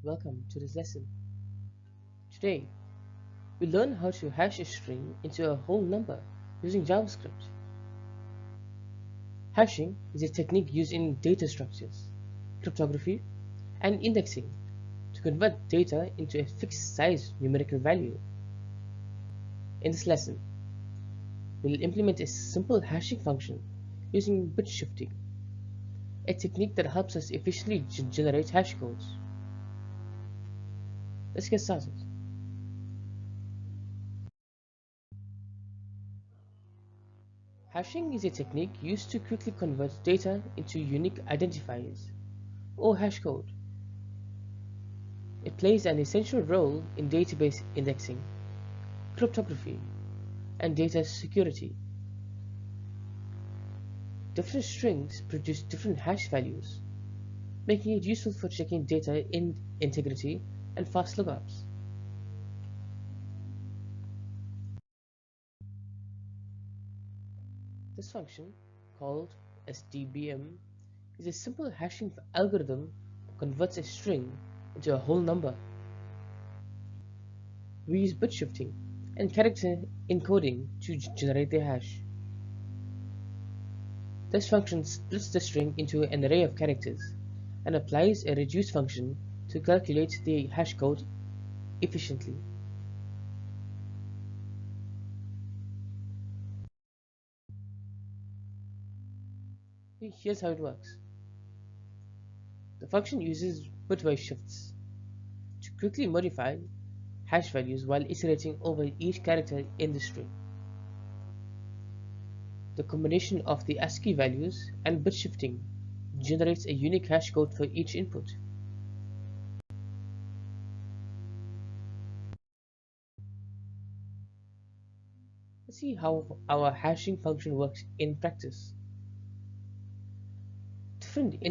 Welcome to this lesson. Today, we learn how to hash a string into a whole number using JavaScript. Hashing is a technique used in data structures, cryptography, and indexing to convert data into a fixed size numerical value. In this lesson, we'll implement a simple hashing function using bit shifting, a technique that helps us efficiently generate hash codes. Let's get started. Hashing is a technique used to quickly convert data into unique identifiers, or hash code. It plays an essential role in database indexing, cryptography, and data security. Different strings produce different hash values, making it useful for checking data integrity and fast lookups. This function, called SDBM, is a simple hashing algorithm that converts a string into a whole number. We use bit shifting and character encoding to generate the hash. This function splits the string into an array of characters and applies a reduce function to calculate the hash code efficiently. Here's how it works. The function uses bitwise shifts to quickly modify hash values while iterating over each character in the string. The combination of the ASCII values and bit shifting generates a unique hash code for each input. Let's see how our hashing function works in practice. Different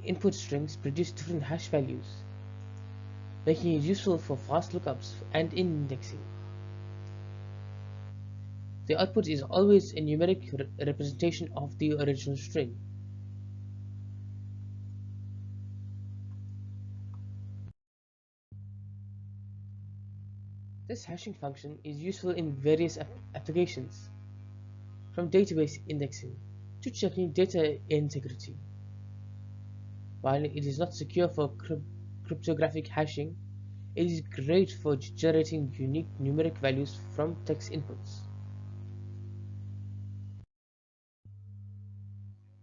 input strings produce different hash values, making it useful for fast lookups and indexing. The output is always a numeric representation of the original string. This hashing function is useful in various applications, from database indexing to checking data integrity. While it is not secure for cryptographic hashing, it is great for generating unique numeric values from text inputs.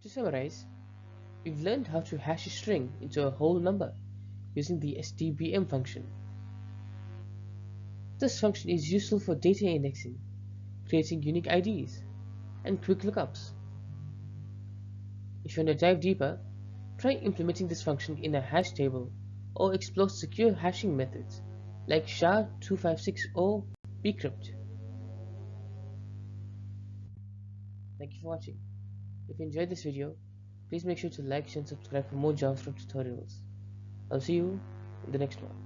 To summarize, we've learned how to hash a string into a whole number using the SDBM function. This function is useful for data indexing, creating unique IDs, and quick lookups. If you want to dive deeper, try implementing this function in a hash table or explore secure hashing methods like SHA-256 or bcrypt. Thank you for watching. If you enjoyed this video, please make sure to like, share, and subscribe for more JavaScript tutorials. I'll see you in the next one.